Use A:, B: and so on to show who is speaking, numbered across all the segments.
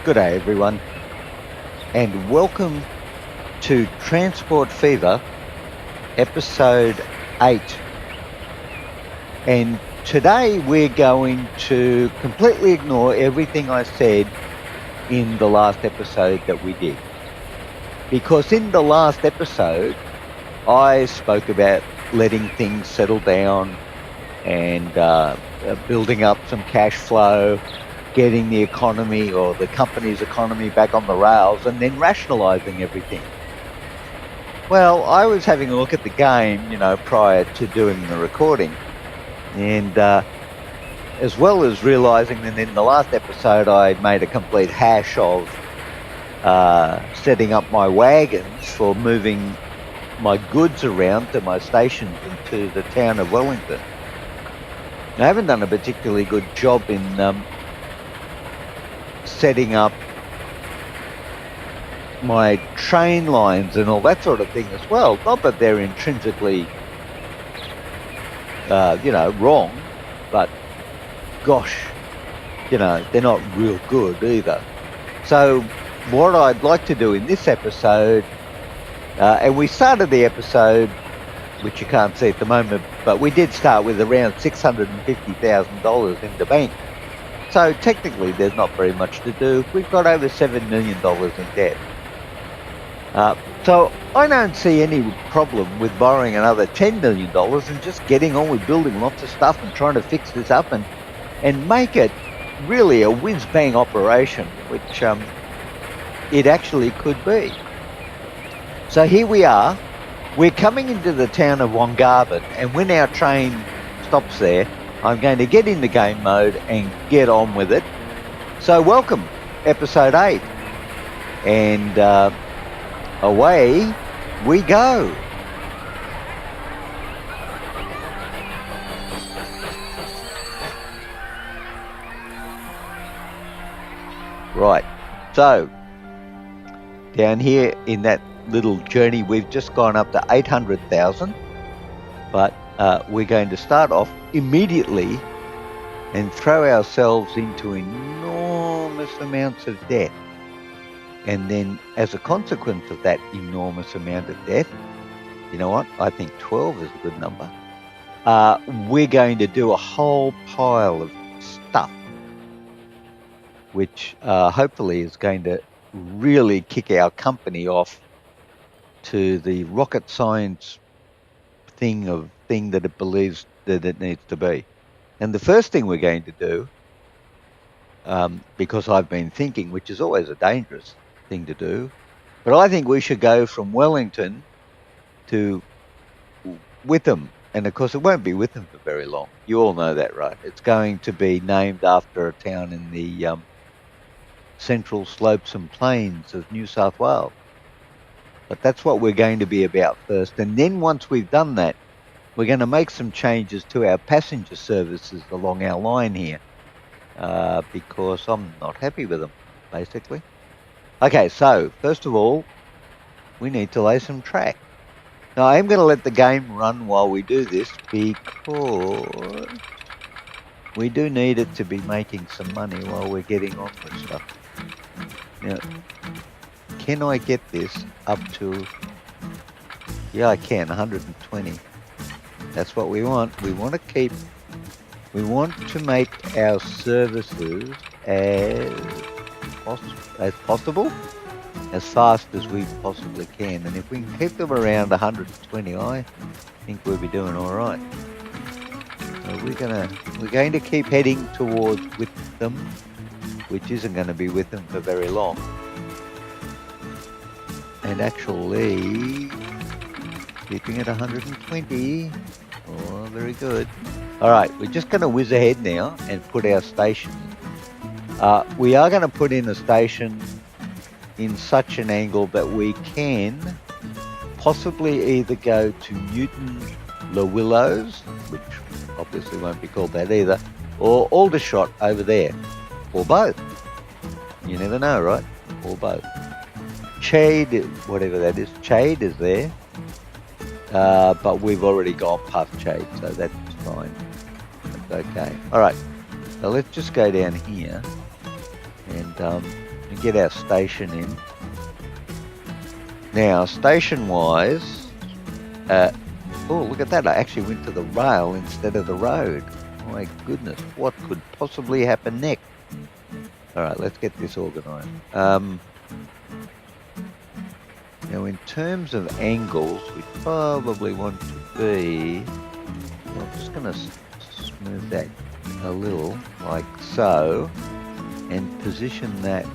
A: Good day, everyone, and welcome to Transport Fever, episode 8. And today we're going to completely ignore everything I said in the last episode that we did. Because in the last episode, I spoke about letting things settle down and building up some cash flow, getting the economy or the company's economy back on the rails, and then rationalising everything. Well, I was having a look at the game, prior to doing the recording, and as well as realising that in the last episode I made a complete hash of setting up my wagons for moving my goods around to my stations into the town of Wellington. I haven't done a particularly good job in setting up my train lines and all that sort of thing as well. Not that they're intrinsically, wrong, but gosh, they're not real good either. So what I'd like to do in this episode, and we started the episode, which you can't see at the moment, but we did start with around $650,000 in the bank. So technically there's not very much to do. We've got over $7 million in debt. So I don't see any problem with borrowing another $10 million and just getting on with building lots of stuff and trying to fix this up and make it really a whiz-bang operation, which it actually could be. So here we are. We're coming into the town of Wongarbin, and when our train stops there, I'm going to get into game mode and get on with it. So welcome, episode 8. And away we go. Right, so down here in that little journey, we've just gone up to 800,000, but we're going to start off immediately and throw ourselves into enormous amounts of debt. And then as a consequence of that enormous amount of debt, you know what? I think 12 is a good number. We're going to do a whole pile of stuff, which hopefully is going to really kick our company off to the rocket science thing that it believes that it needs to be. And the first thing we're going to do, because I've been thinking, which is always a dangerous thing to do, but I think we should go from Wellington to Witham. And of course it won't be Witham for very long. You all know that, right? It's going to be named after a town in the central slopes and plains of New South Wales. But that's what we're going to be about first. And then once we've done that, we're going to make some changes to our passenger services along our line here, because I'm not happy with them, basically. Okay, so first of all, we need to lay some track. Now, I am going to let the game run while we do this because we do need it to be making some money while we're getting on with stuff. Now, can I get this up to... Yeah, I can, 120. That's what we want. We want to make our services as possible, as fast as we possibly can. And if we can keep them around 120, I think we'll be doing all right. So we're going to keep heading towards Witham, which isn't going to be Witham for very long. And actually, keeping it 120. Oh, very good. All right, we're just going to whiz ahead now and put our station. We are going to put in a station in such an angle that we can possibly either go to Newton Le Willows, which obviously won't be called that either, or Aldershot over there, or both. You never know, right? Or both. Chade, whatever that is, Chade is there, but we've already gone past Chade, so that's fine. That's okay. All right, so let's just go down here and get our station in. Now, station-wise, oh, look at that. I actually went to the rail instead of the road. My goodness, what could possibly happen next? All right, let's get this organised. Now, in terms of angles, we probably want to be... I'm just going to smooth that a little, like so, and position that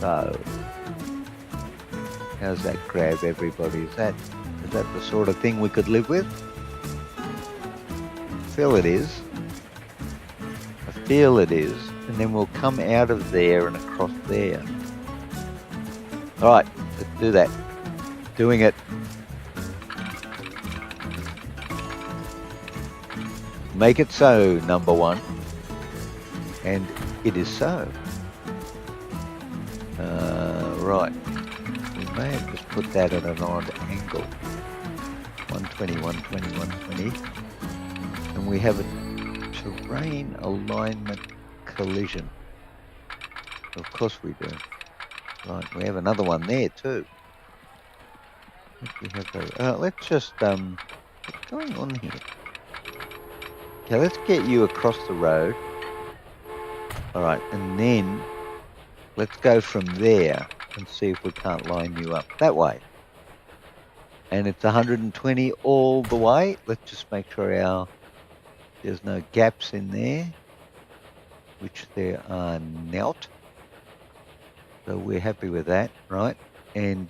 A: so. How's that grab everybody? Is that the sort of thing we could live with? I feel it is. I feel it is. And then we'll come out of there and across there. All right, let's do that. Doing it. Make it so, number one. And it is so. Right. We may have just put that at an odd angle. 120, 120, 120. And we have a terrain alignment collision. Of course we do. Right, we have another one there too. Let's just, what's going on here? Okay, let's get you across the road. Alright, and then let's go from there and see if we can't line you up that way. And it's 120 all the way. Let's just make sure there's no gaps in there, which there are not. So we're happy with that, right? And,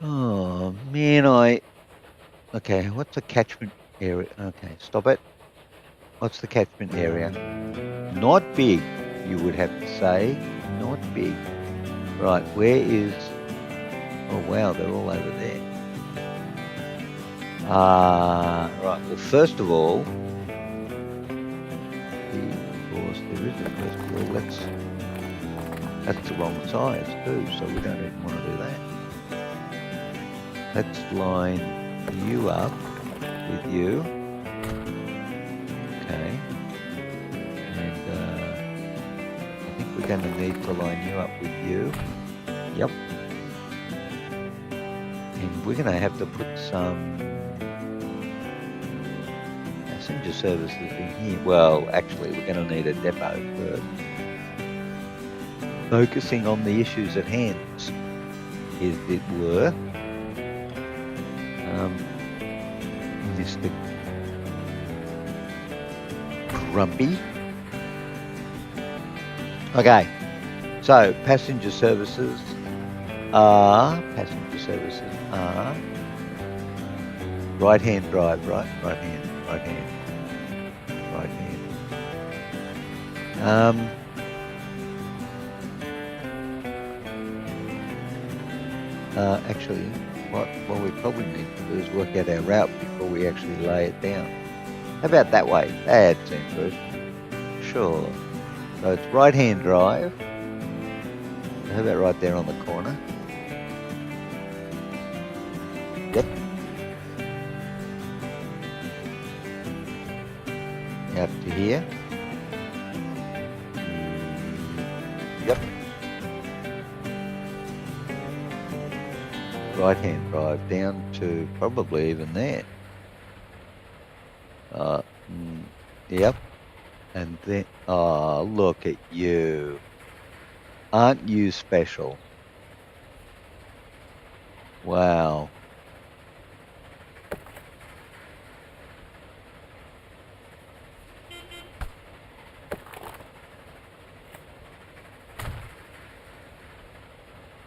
A: oh man, okay, what's the catchment area? Okay, stop it. What's the catchment area? Not big, you would have to say. Not big. Right, where is... Oh wow, they're all over there. Right, well first of all, because there is a first of all, that's the wrong size too, so we don't even want to do that. Let's line you up with you. Okay. And I think we're going to need to line you up with you. Yep. And we're going to have to put some passenger services in here. Well, actually, we're going to need a depot first. Focusing on the issues at hand, as it were. Mr. Grumpy. Okay, so passenger services are right-hand drive, right hand. Actually, what we probably need to do is work out our route before we actually lay it down. How about that way? That seems good. Sure. So it's right-hand drive. How about right there on the corner? Yep. Out to here. Yep. Right-hand drive down to probably even there. Yep. And then, oh, look at you. Aren't you special? Wow.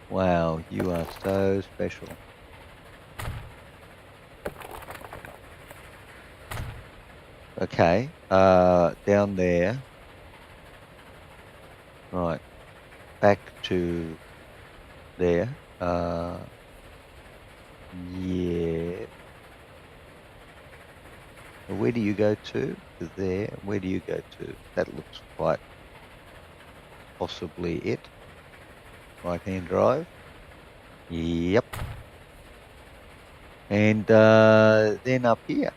A: Wow, you are so special. Okay, down there. Right, back to there. Yeah. Where do you go to? To there. Where do you go to? That looks quite possibly it. Right-hand drive. Yep. And then up here.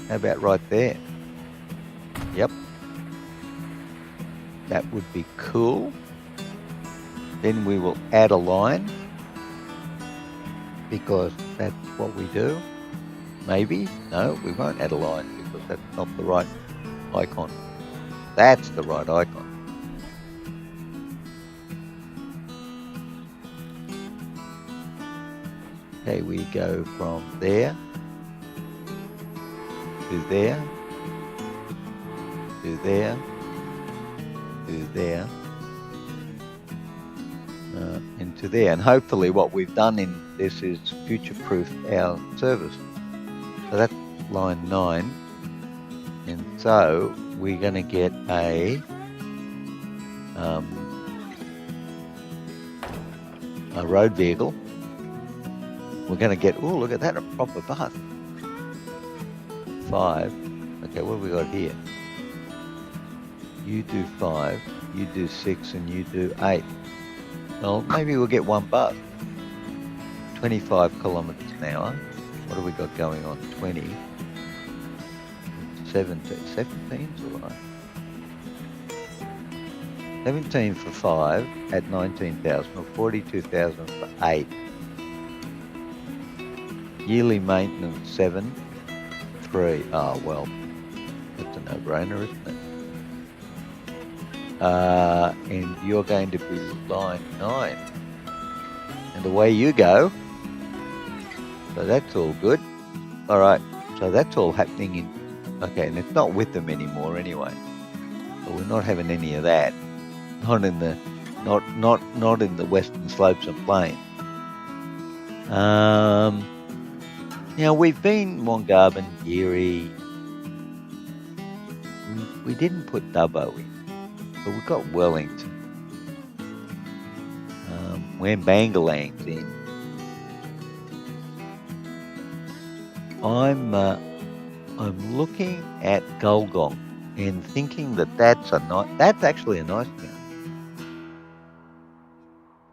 A: How about right there? Yep. That would be cool. Then we will add a line, because that's what we do. Maybe. No, we won't add a line because that's not the right icon. That's the right icon. Okay, we go from there to there to there to there into there, and hopefully what we've done in this is future-proof our service. So that's line 9, and so we're going to get a road vehicle. We're going to get, oh, look at that, a proper bus. 5. Okay, what have we got here? You do 5, you do 6, and you do 8. Well, maybe we'll get one bus. 25 kilometers an hour. What have we got going on? 20. 17's all right. 17 for 5 at 19,000, or 42,000 for 8. Yearly maintenance 7, 3. Oh, well, that's a no-brainer, isn't it? And you're going to be line 9. And away you go. So that's all good. All right, so that's all happening in... Okay, and it's not with them anymore anyway. So we're not having any of that. Not in the not in the Western Slopes and Plains. Now we've been Wongarbin, Geary. We didn't put Dubbo in, but we've got Wellington. When Bangalang's in, I'm looking at Gulgong and thinking that that's actually a nice town.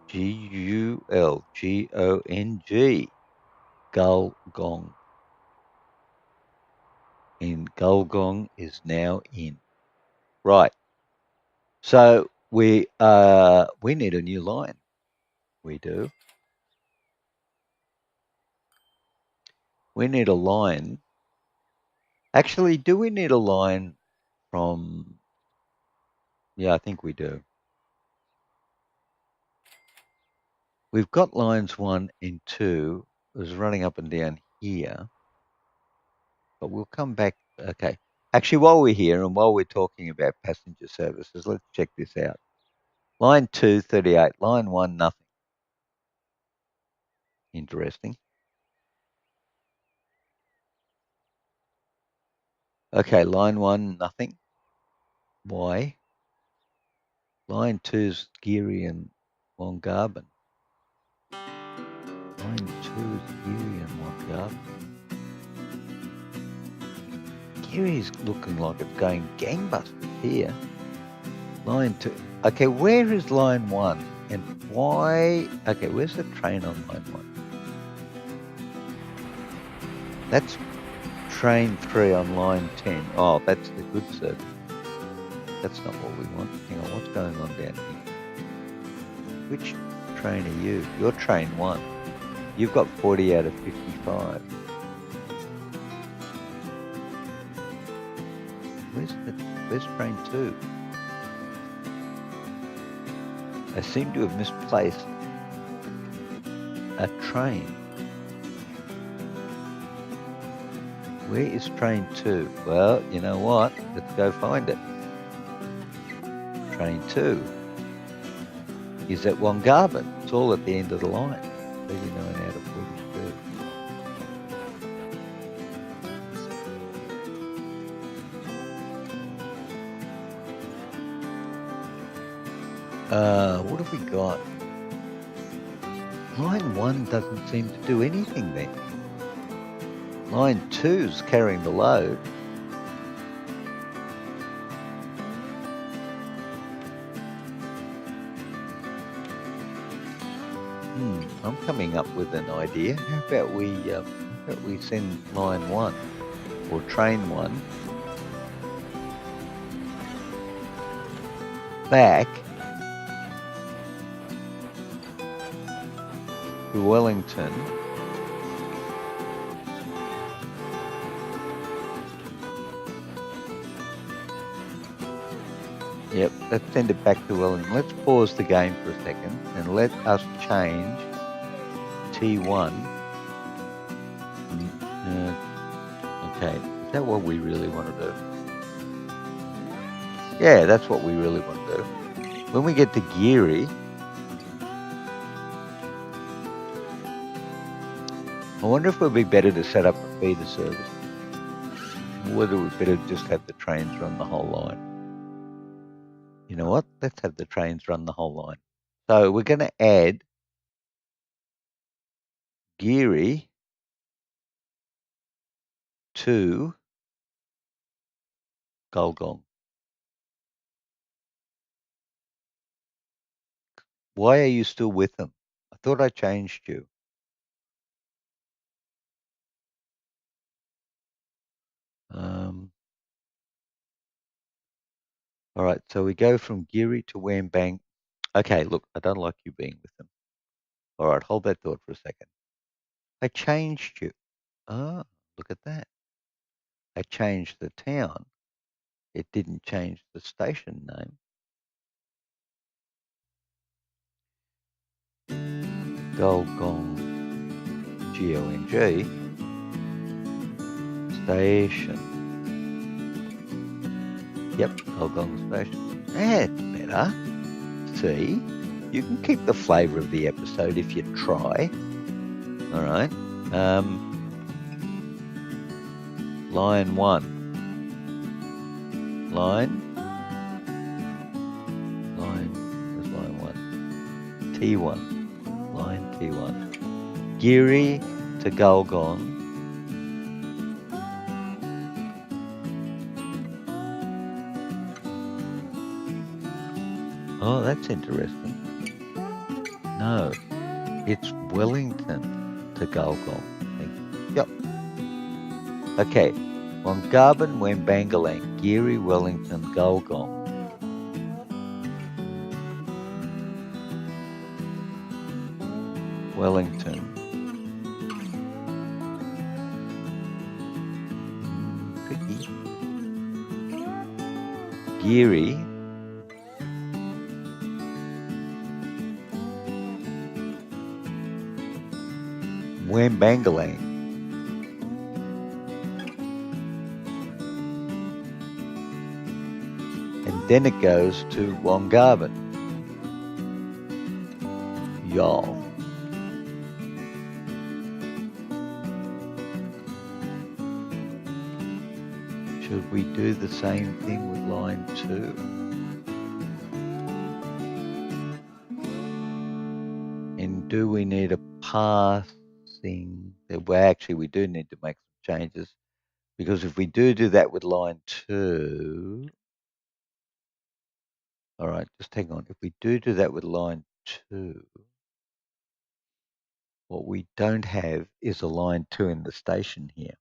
A: Gulgong. Gulgong. And Gulgong is now in. Right. So we need a new line. We do. We need a line. Actually, do we need a line from... Yeah, I think we do. We've got lines 1 and 2. It was running up and down here. But we'll come back. Okay. Actually, while we're here and while we're talking about passenger services, let's check this out. Line 2, 38. Line 1, nothing. Interesting. Okay, line 1, nothing. Why? Line 2's Geary and Wongarbin. Line 2 is Geary and Wongarbin. Geary's looking like it's going gangbusters here. Line 2. Okay, where is line 1? And why? Okay, where's the train on line 1? That's train 3 on line 10. Oh, that's the good service. That's not what we want. Hang on, what's going on down here? Which train are you? You're train 1. You've got 40 out of 55. Where's train 2? I seem to have misplaced a train. Where is train 2? Well, you know what? Let's go find it. Train 2 is at Wongarbin. It's all at the end of the line. 39 out of 42. What have we got? Line 1 doesn't seem to do anything then. Line 2's carrying the load. I'm coming up with an idea. How about we send line 1 or train 1 back to Wellington Yep, let's send it back to Wellington. Let's pause the game for a second and let us change T1. Okay, is that what we really want to do? Yeah, that's what we really want to do. When we get to Geary, I wonder if it would be better to set up a feeder service. Whether we better just have the trains run the whole line. You know what? Let's have the trains run the whole line. So we're going to add Geary to Gulgong. Why are you still with them? I thought I changed you. All right, so we go from Geary to Wambang. Okay, look, I don't like you being with them. All right, hold that thought for a second. I changed you. Oh, look at that. I changed the town. It didn't change the station name. Gulgong, G-O-N-G, station. Yep, Gulgong station. That's better. See, you can keep the flavour of the episode if you try. All right. Line 1. Where's line 1? T1. Line T1. Geary to Gulgong. Oh, that's interesting. No, it's Wellington to Gulgong. Yep. Okay. Wongarbin, Wembangalang, Geary, Wellington, Gulgong. Wellington. Tricky. Geary. Wembangalang. And then it goes to Wongarbin. Y'all. Should we do the same thing with line 2? And do we need a passing? Well, actually, we do need to make some changes, because if we do that with line 2, all right, just hang on. If we do that with line 2, what we don't have is a line 2 in the station here.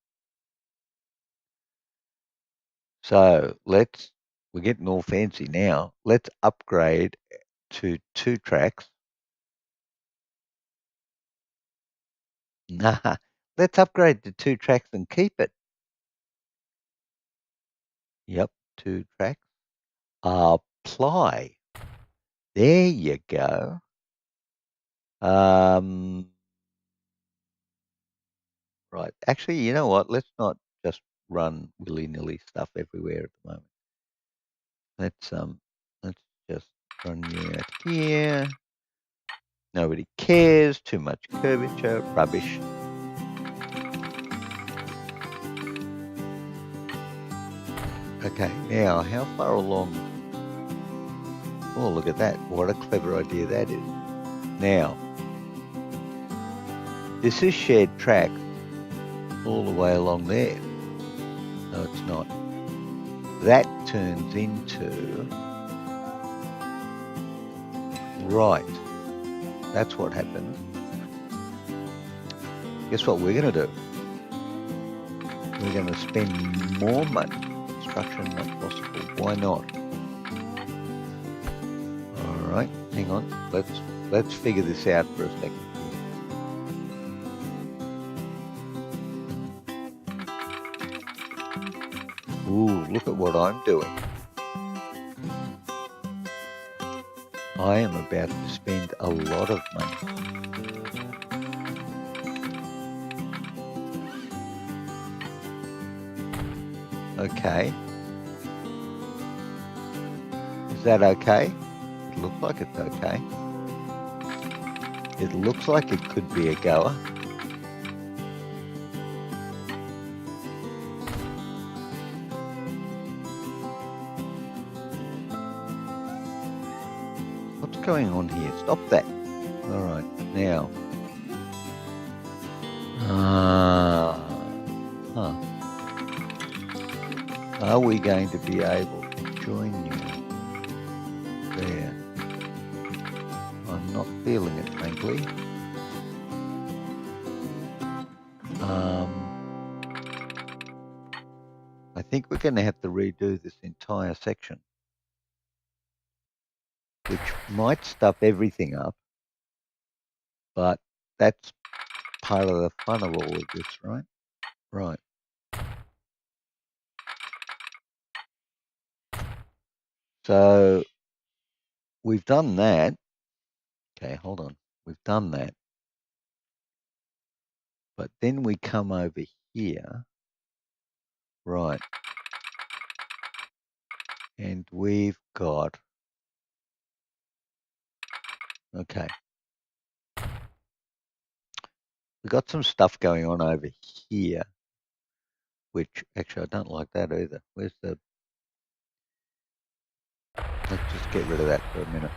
A: So we're getting all fancy now. Let's upgrade to 2 tracks. Nah, let's upgrade to 2 tracks and keep it. Yep, 2 tracks. Apply. There you go. Right. Actually, you know what? Let's not just run willy-nilly stuff everywhere at the moment. Let's just run you out here. Nobody cares. Too much curvature. Rubbish. Okay, now how far along? Oh, look at that. What a clever idea that is. Now, this is shared track all the way along there. No, it's not. That turns into... Right. That's what happened. Guess what we're going to do? we're going to spend more money. Construction not possible. Why not? All right, hang on. Let's figure this out for a second. Ooh, look at what I'm doing. I am about to spend a lot of money. Okay. Is that okay? It looks like it's okay. It looks like it could be a goer. What's going on here? Stop that. All right, now. Are we going to be able to join you there? I'm not feeling it, frankly. I think we're going to have to redo this entire section, which might stuff everything up, but that's part of the fun of all of this, right? Right. So we've done that. Okay, hold on. We've done that. But then we come over here. Right. And we've got, okay. We've got some stuff going on over here, which actually I don't like that either. Where's the, let's just get rid of that for a minute.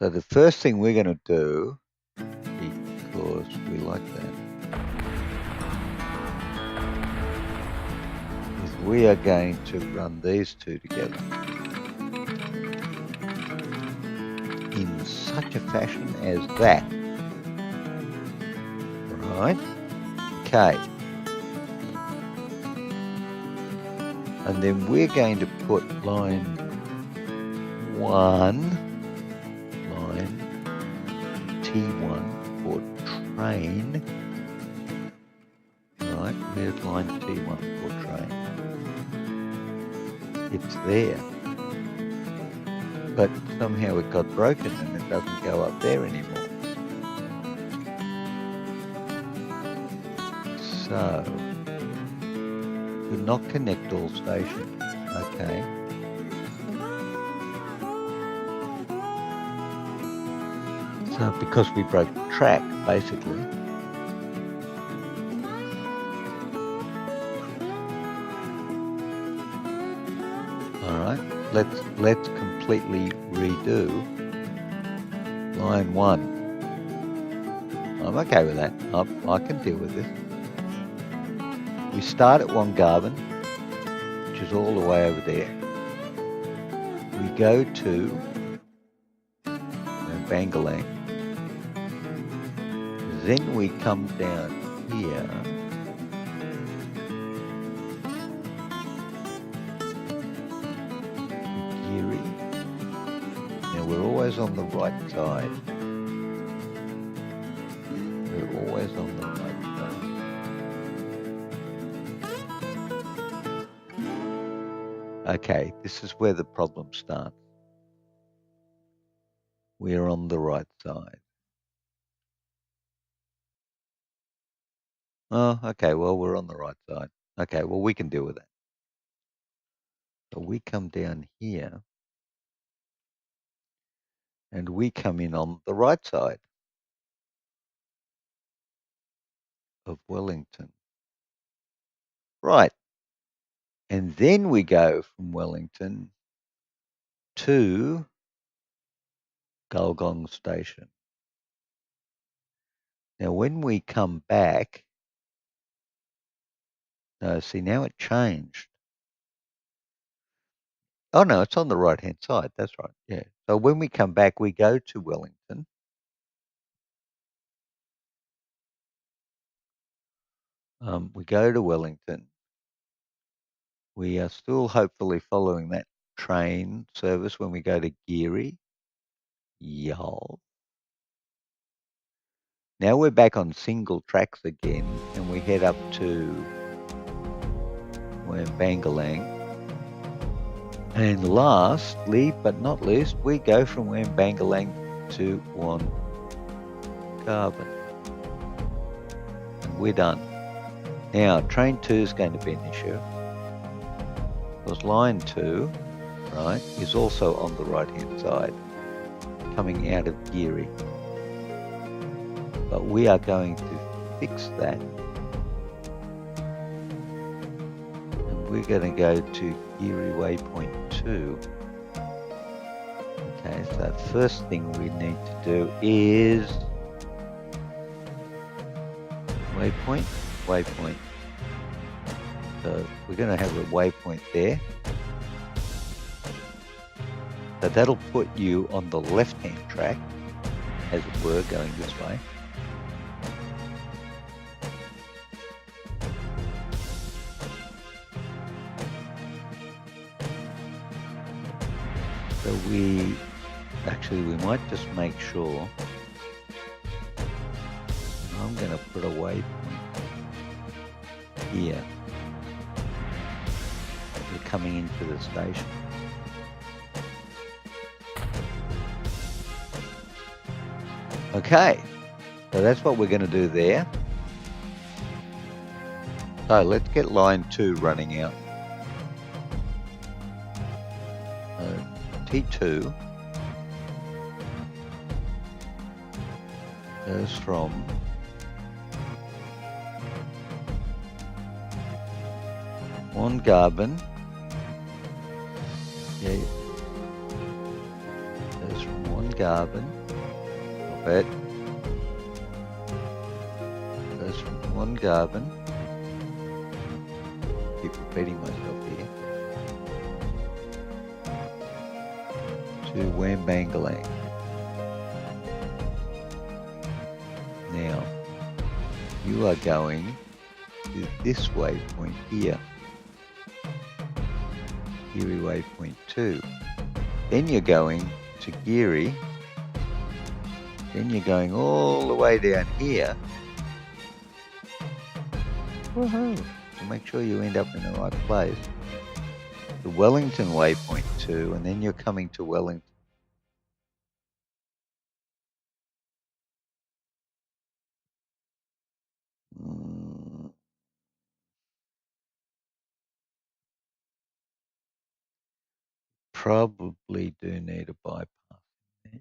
A: So the first thing we're going to do, because we like that, is we are going to run these two together in such a fashion as that. Right? Okay. And then we're going to put line 1, line T1 for train. Right, where's line T1 for train? It's there. But somehow it got broken and it doesn't go up there anymore. So, could not connect all stations. Okay. So, because we broke the track, basically. All right. Let's completely redo line 1. I'm okay with that. I can deal with this. We start at Wangarvan, which is all the way over there. We go to Bangalang. Then we come down here. Giri. Now we're always on the right side. We're always on the right side. Okay, this is where the problem starts. We're on the right side. Oh, okay, well, we're on the right side. Okay, well, we can deal with that. So we come down here and we come in on the right side of Wellington. Right. And then we go from Wellington to Gulgong Station. Now, when we come back, see, now it changed. Oh, no, it's on the right-hand side. That's right. Yeah. So when we come back, we go to Wellington. We go to Wellington. We are still hopefully following that train service when we go to Geary. Y'all. Now we're back on single tracks again, and we head up to Wambangalang. And lastly, but not least, we go from Wambangalang to Wongarbin. And we're done. Now, train 2 is going to be an issue. Because line 2, right, is also on the right-hand side, coming out of Geary. But we are going to fix that. And we're going to go to Geary Waypoint 2. Okay, so the first thing we need to do is waypoint. So we're going to have a waypoint there. So that'll put you on the left-hand track, as it were, going this way. So we might just make sure. I'm going to put a waypoint here. We're coming into the station. Okay, so that's what we're going to do there. So let's get line 2 running out. T2 goes from Wongarbin. Yeah, goes from Wongarbin. It goes from Wongarbin. Keep repeating myself here. To Wambangalang. Now, you are going to this waypoint here. Geary Waypoint 2. Then you're going to Geary. Then you're going all the way down here. Woohoo! So make sure you end up in the right place. The Wellington Waypoint 2, and then you're coming to Wellington. Probably do need a bypass.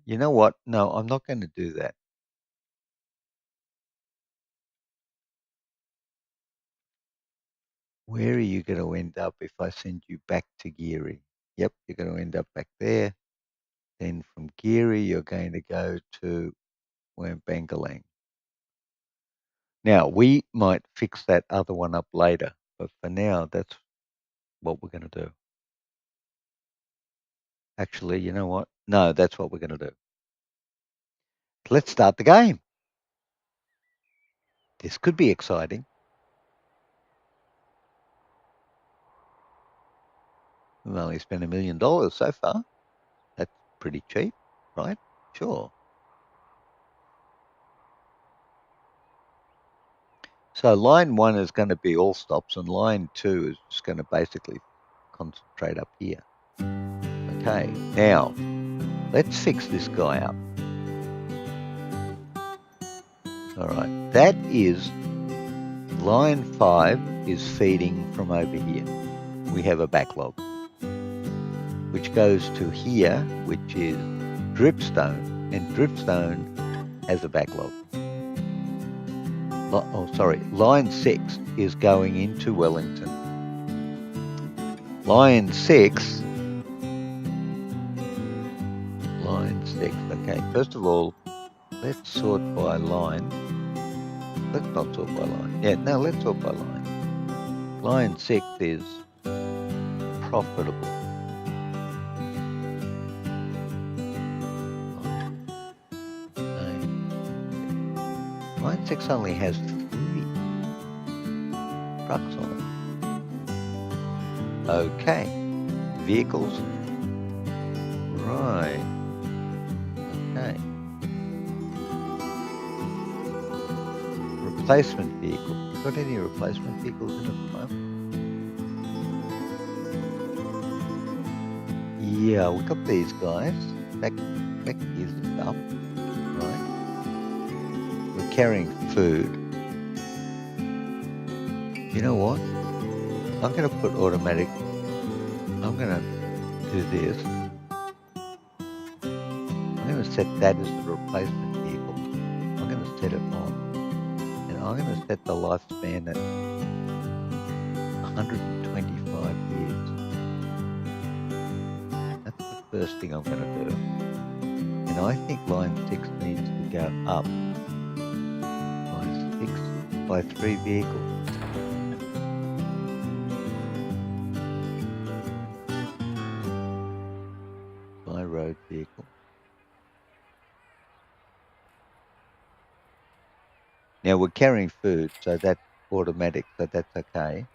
A: You know what? No, I'm not going to do that. Where are you going to end up if I send you back to Geary? Yep, you're going to end up back there. Then from Geary, you're going to go to Wambangalang. Now, we might fix that other one up later, but for now, that's what we're going to do. Actually, you know what? No, that's what we're going to do. Let's start the game. This could be exciting. We've only spent $1 million so far. That's pretty cheap, right? Sure. So line 1 is going to be all stops, and line 2 is just going to basically concentrate up here. Okay, now let's fix this guy up. All right, that is line 5 is feeding from over here. We have a backlog, which goes to here, which is Dripstone, and Dripstone has a backlog. Oh, sorry, line 6 is going into Wellington. Line 6, okay, first of all, let's sort by line. Let's not sort by line. Yeah, no, let's sort by line. Line 6 is profitable. Line 6 only has 3. trucks on it. Okay. Vehicles. Right. Okay. Replacement vehicle. Got any replacement vehicles in at the moment? Yeah, we got these guys. Back here's the stuff. Right. We're carrying food. You know what? I'm going to put automatic. I'm going to do this. I'm going to set that as the replacement vehicle. I'm going to set it on. And I'm going to set the lifespan at 125 years. That's the first thing I'm going to do. And I think line 6 needs to go up by 3 vehicles. By road vehicle. Now we're carrying food, so that's automatic, so that's okay.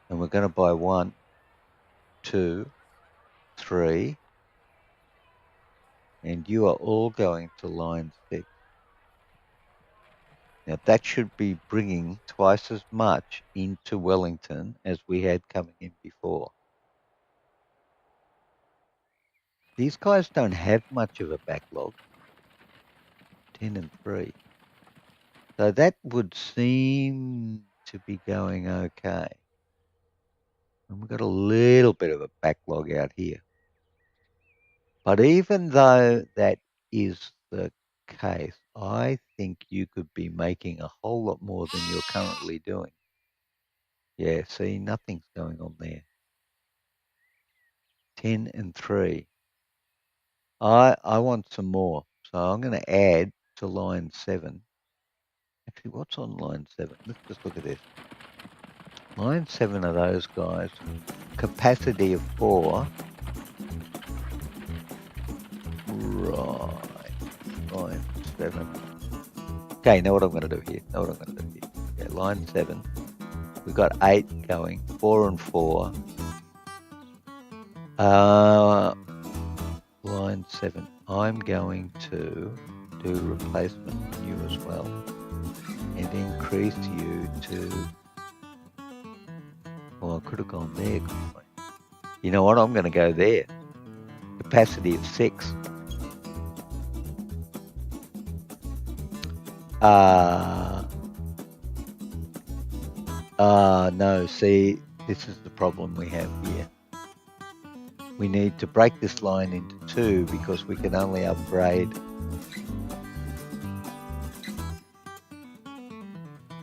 A: And we're going to buy 1, 2, 3. And you are all going to line 6. Now that should be bringing twice as much into Wellington as we had coming in before. These guys don't have much of a backlog. 10 and 3. So that would seem to be going okay. And we've got a little bit of a backlog out here. But even though that is the case, I think you could be making a whole lot more than you're currently doing. Yeah, see, nothing's going on there. 10 and 3. I want some more. So I'm going to add to line 7. Actually, what's on line 7? Let's just look at this. Line 7 are those guys. Capacity of 4. Right. Line 7. Okay, know what I'm going to do here. Okay, line 7. We've got 8 going. 4 and 4. Line 7. I'm going to do replacement on you as well. And increase you to... Well, I could have gone there, couldn't I? You know what? I'm going to go there. Capacity of 6. No, see, this is the problem we have here. We need to break this line into 2 because we can only upgrade.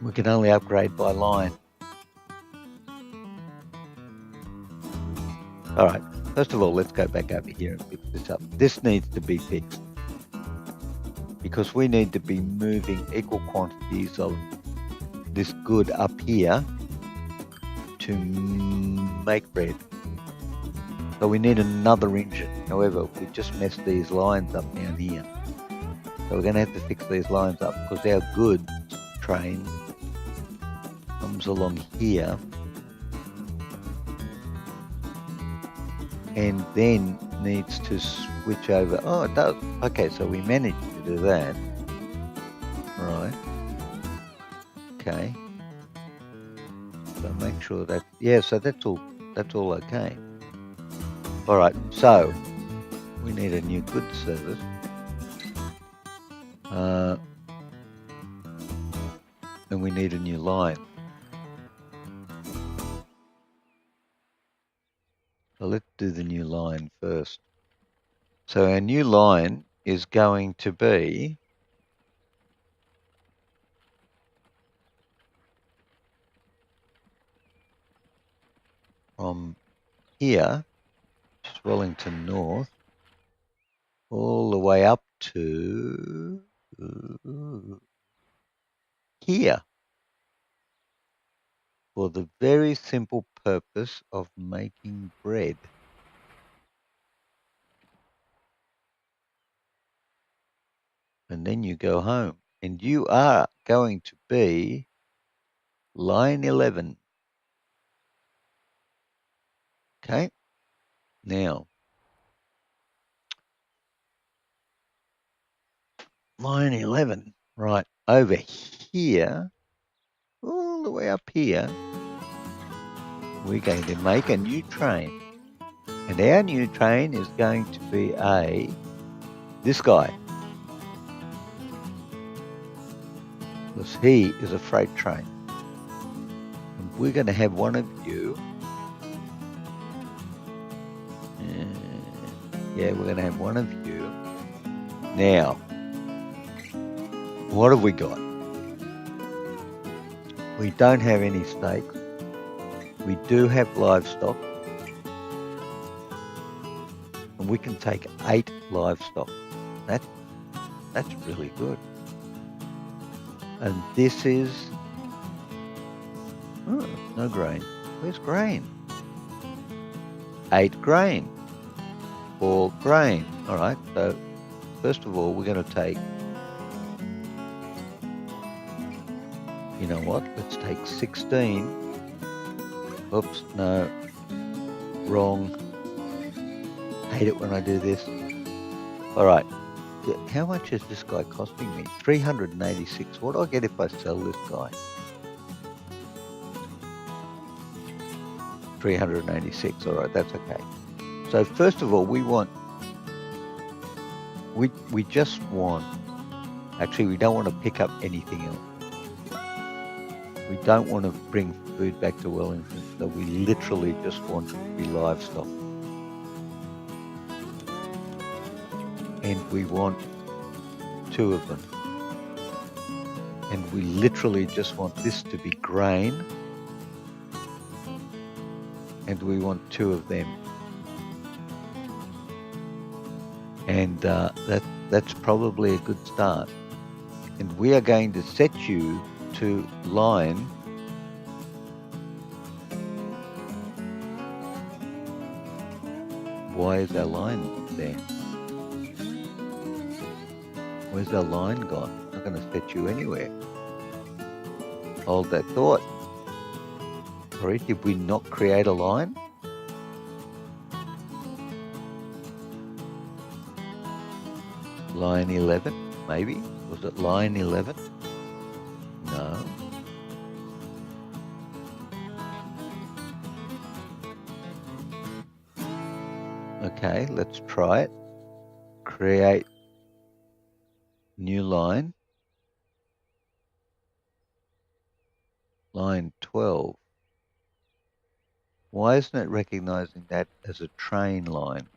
A: We can only upgrade by line. All right, first of all, let's go back over here and fix this up. This needs to be fixed because we need to be moving equal quantities of this good up here to make bread. So we need another engine. However, we just messed these lines up down here. So we're going to have to fix these lines up because our goods train comes along here and then needs to switch over. Oh, it does. Okay, so we managed to do that. Right. Okay. So make sure that, yeah, so that's all okay. All right, so we need a new goods service. And we need a new line. So let's do the new line first. So our new line is going to be from here, Wellington North, all the way up to here, for the very simple purpose of making bread. And then you go home, and you are going to be line 11. Okay, now line 11, right over here, all the way up here, we're going to make a new train. And our new train is going to be this guy. Because he is a freight train. And we're going to have one of you. Yeah, we're going to have one of you. Now, what have we got? We don't have any stakes. We do have livestock. And we can take 8 livestock. That's really good. And this is no grain. Where's grain? 8 grain. 4 grain. All right. So first of all, we're going to take. You know what? Let's take 16. Oops, no. Wrong. Hate it when I do this. All right. How much is this guy costing me? 386. What do I get if I sell this guy? 386. All right, that's okay. So first of all, we just want. Actually, we don't want to pick up anything else. We don't want to bring food back to Wellington. So we literally just want to be livestock. And we want 2 of them. And we literally just want this to be grain. And we want 2 of them. And that's probably a good start. And we are going to set you to line Why is our line there? Where's our line gone? I'm not going to set you anywhere. Hold that thought. Sorry, did we not create a line? Line 11, maybe? Was it line 11? No. Okay, let's try it. Create new line. Line 12. Why isn't it recognizing that as a train line?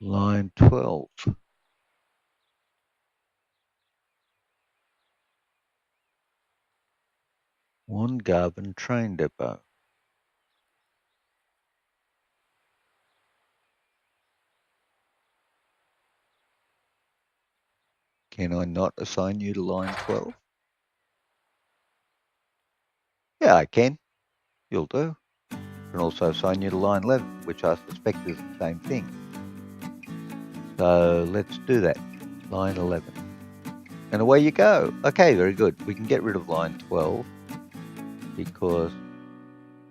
A: Line 12. Wongarvan train depot. Can I not assign you to line 12? Yeah, I can. You'll do. I can also assign you to line 11, which I suspect is the same thing. So let's do that. Line 11. And away you go. Okay, very good. We can get rid of line 12 because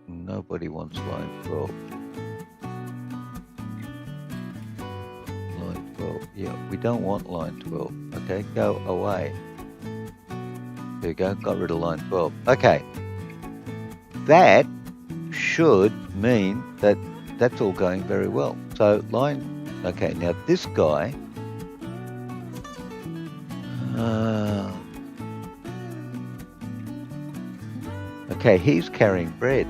A: nobody wants line 12. Line 12. Yeah, we don't want line 12. Okay, go away. There you go. Got rid of line 12. Okay. That should mean that that's all going very well. So line, okay, now this guy, okay, he's carrying bread.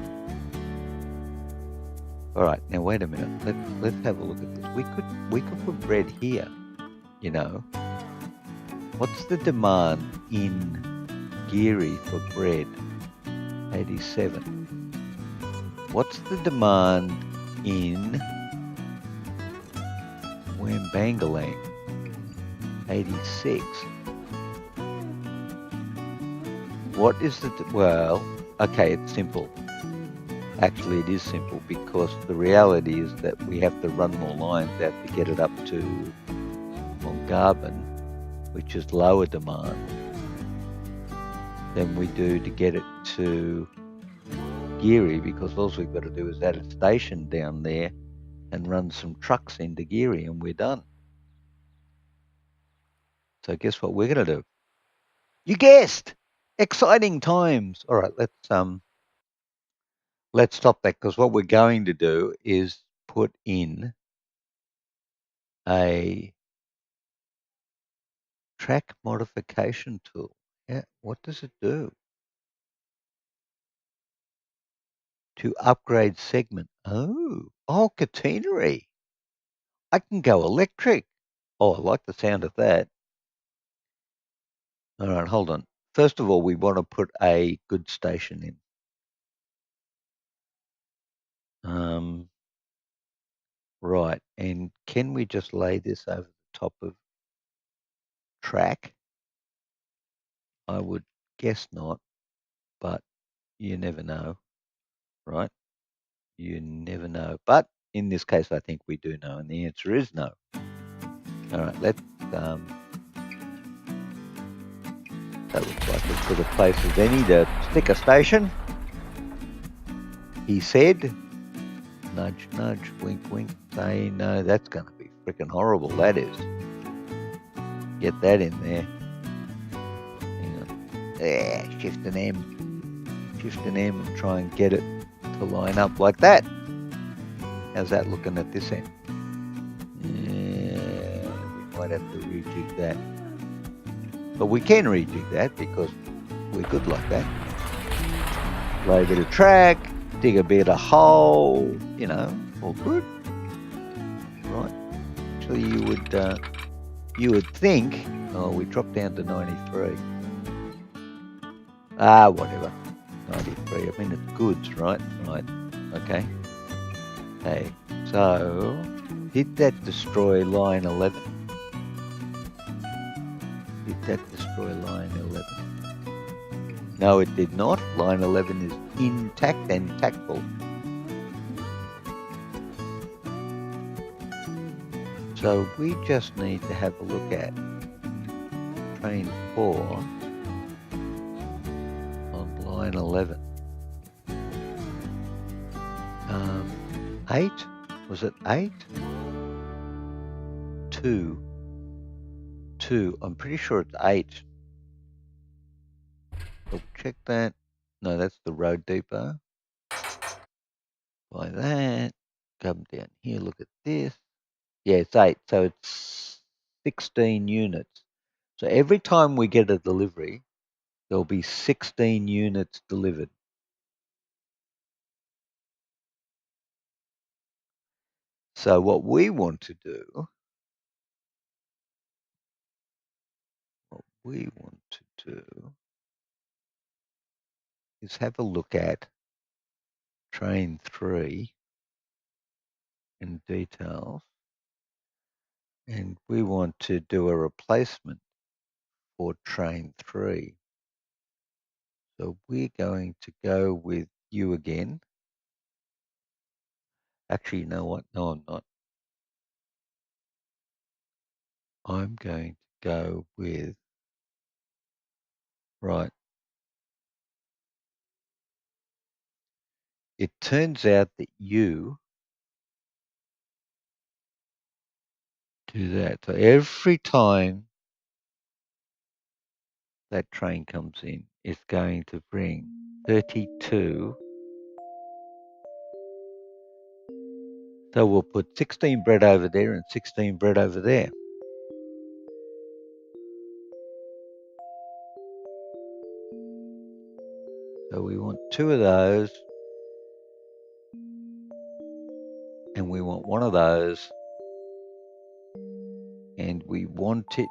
A: All right, now wait a minute. Let's have a look at this. We could put bread here. You know, what's the demand in Geary for bread? 87. What's the demand in Wambangalang. 86. What is the... Well, okay, it's simple. Actually, it is simple because the reality is that we have to run more lines out to get it up to Mulgarban, which is lower demand than we do to get it to Geary, because all we've got to do is add a station down there and run some trucks into Geary and we're done. So guess what we're going to do? You guessed! Exciting times. All right, let's stop that, because what we're going to do is put in a track modification tool. Yeah, what does it do? To upgrade segment. Oh, catenary. I can go electric. Oh, I like the sound of that. All right, hold on. First of all, we want to put a good station in. Right, and can we just lay this over the top of track? I would guess not, but you never know, right? You never know. But in this case, I think we do know, and the answer is no. All right, let's... that looks like as good a place as any to stick a station. He said, nudge, nudge, wink, wink, say no. That's going to be freaking horrible, that is. Get that in there. Hang on. There, shift an M. Shift an M and try and get it to line up like that. How's that looking at this end? Yeah, we might have to rejig that. But we can rejig that because we're good like that. Lay a bit of track, dig a bit of hole, you know, all good. Right. So you would think, oh, we dropped down to 93. Whatever. 93. I mean, it's goods, right? Right. Okay. Hey, so did that destroy line 11? Did that destroy line 11? No, it did not. Line 11 is intact and tactful. So we just need to have a look at train 4 on line 11. 8? Was it 8? 2. 2. I'm pretty sure it's 8. I'll check that. No, that's the road depot. By that. Come down here, look at this. Yeah, it's 8. So it's 16 units. So every time we get a delivery, there'll be 16 units delivered. So what we want to do, is have a look at train 3 in details. And we want to do a replacement for train 3. So we're going to go with you again. Actually, you know what? No, I'm not. I'm going to go with, right. It turns out that you do that. So every time that train comes in, it's going to bring 32. So we'll put 16 bread over there and 16 bread over there. So we want 2 of those. And we want 1 of those. And we want it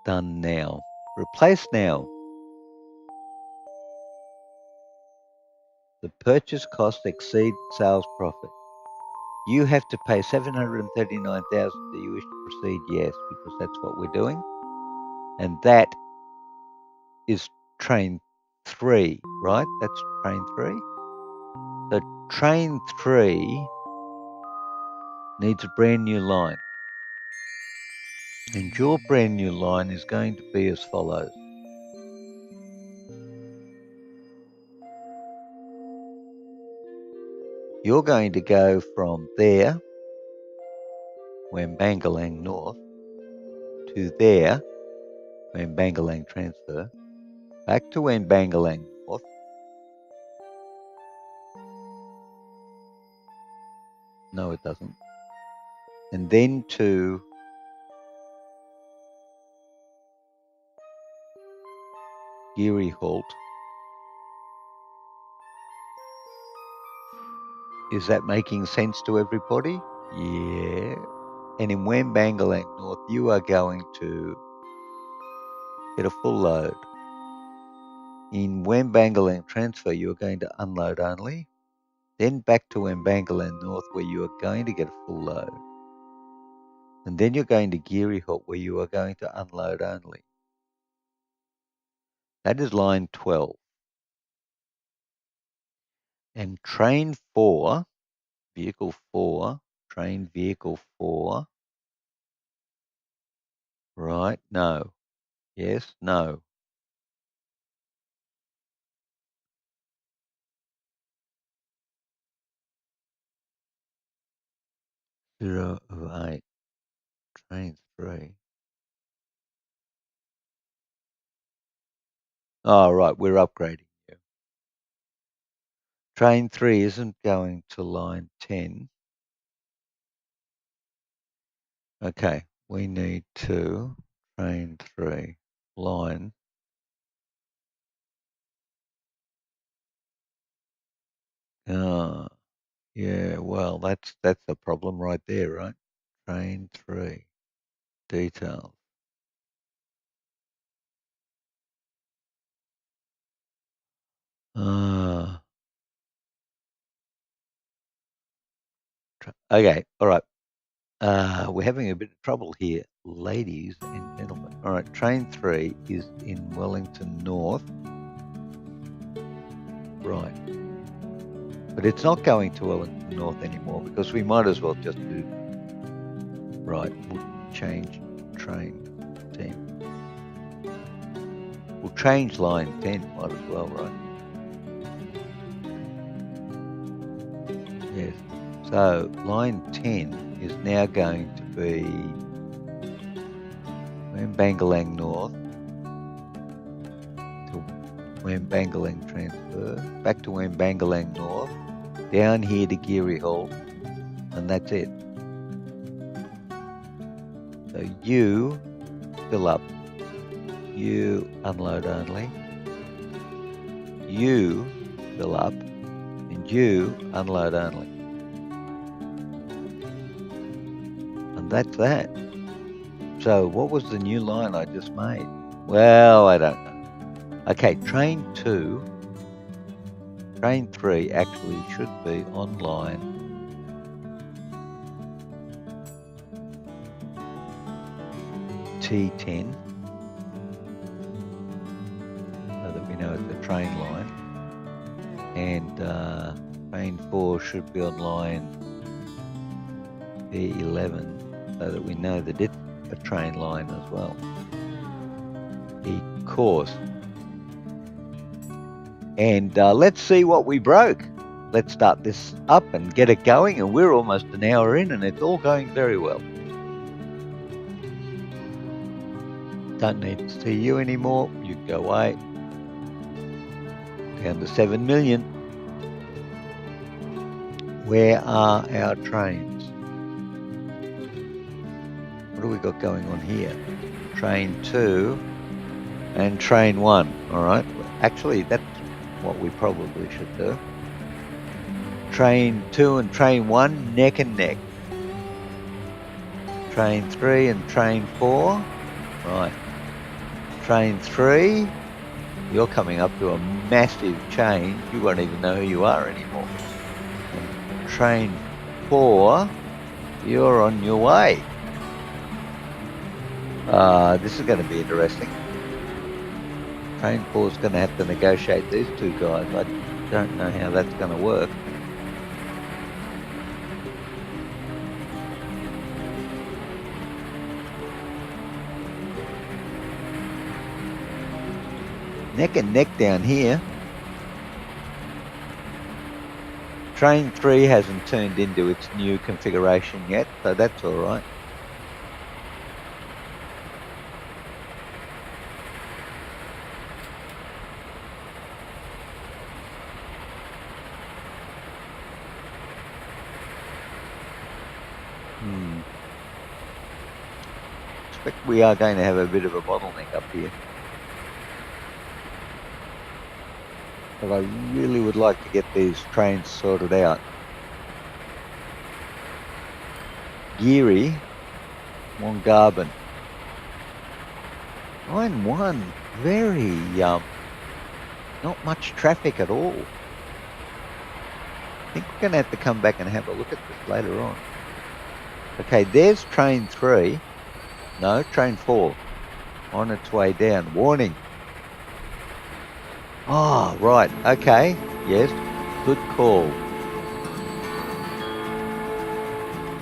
A: done now. Replace now. The purchase cost exceed sales profit. You have to pay $739,000. Do you wish to proceed? Yes, because that's what we're doing. And that is train 3, right? That's train 3. So train 3 needs a brand new line. And your brand new line is going to be as follows. You're going to go from there, Wambangalang North, to there, Wambangalang Transfer, back to Wambangalang North, no it doesn't, and then to Geary Halt. Is that making sense to everybody? Yeah. And in Wambangalang North, you are going to get a full load. In Wambangalang Transfer, you are going to unload only. Then back to Wambangalang North, where you are going to get a full load. And then you're going to Geary Halt, where you are going to unload only. That is line 12. And train 4, vehicle 4, train vehicle 4, right? No. Yes, no. 008, train 3. Oh, right, we're upgrading you. Train 3 isn't going to line 10. Okay, we need to train 3 line. Yeah, well, that's the problem right there, right? Train 3 details. Okay, all right. We're having a bit of trouble here, ladies and gentlemen. All right, train 3 is in Wellington North. Right. But it's not going to Wellington North anymore because we might as well just do... Right, we'll change train 10. We'll change line 10, might as well, right? Yes. So line 10 is now going to be Wambangalang North to Wambangalang Transfer, back to Wambangalang North, down here to Geary Halt, and that's it. So you fill up, you unload only, you fill up, and you unload only. And that's that. So what was the new line I just made? Well, I don't know. Okay, train 3 actually should be on line T10, so that we know it's a train line. And train 4 should be on line P11, so that we know that it's a train line as well. Of course. And let's see what we broke. Let's start this up and get it going, and we're almost an hour in and it's all going very well. Don't need to see you anymore. You can go away. Down to 7 million. Where are our trains? What do we got going on here? Train 2 and train 1. All right. Actually, that's what we probably should do. Train 2 and train 1 neck and neck. Train 3 and train 4. Right. Train 3, you're coming up to a massive change. You won't even know who you are anymore. And train 4, you're on your way. This is going to be interesting. Train 4 is going to have to negotiate these two guys. I don't know how that's going to work. Neck and neck down here. Train 3 hasn't turned into its new configuration yet, so that's all right. Expect we are going to have a bit of a bottleneck up here. But I really would like to get these trains sorted out. Geary, Wongarbin. Line 1, very, not much traffic at all. I think we're going to have to come back and have a look at this later on. Okay, there's train 3. No, train 4. On its way down. Warning. Oh, right. Okay. Yes. Good call.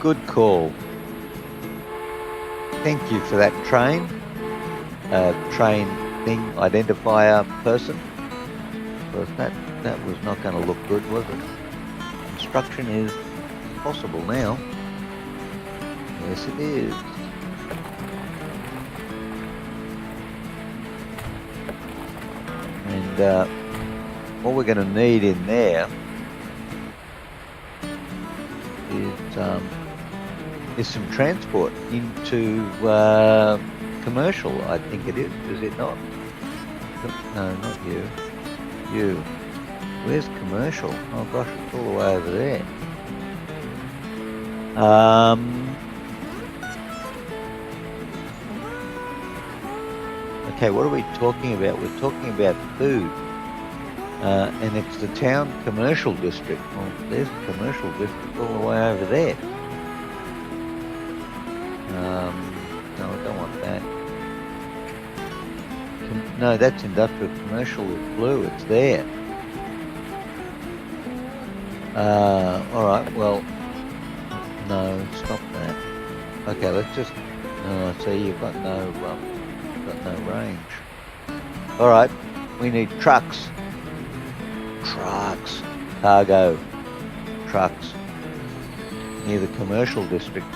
A: Good call. Thank you for that train. Train thing identifier person. Because that was not going to look good, was it? Construction is possible now. Yes, it is. And what we're going to need in there is some transport into commercial, I think it is it not? No, not you. You. Where's commercial? Oh gosh, it's all the way over there. Okay, what are we talking about? We're talking about food. And it's the town commercial district. Well, there's the commercial district all the way over there. No, I don't want that. No, that's industrial commercial with blue. It's there. Alright, well, no, stop that. Okay, let's just, see, you've got no range. Alright, we need trucks. Trucks. Cargo. Trucks. Near the commercial district.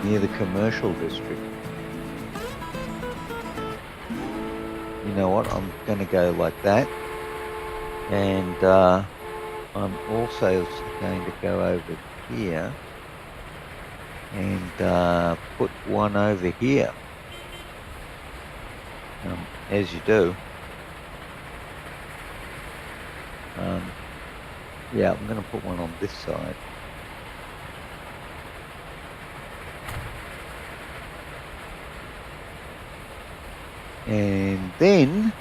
A: Near the commercial district. You know what? I'm going to go like that. And I'm also going to go over here and put one over here. As you do. Yeah, I'm going to put one on this side. And then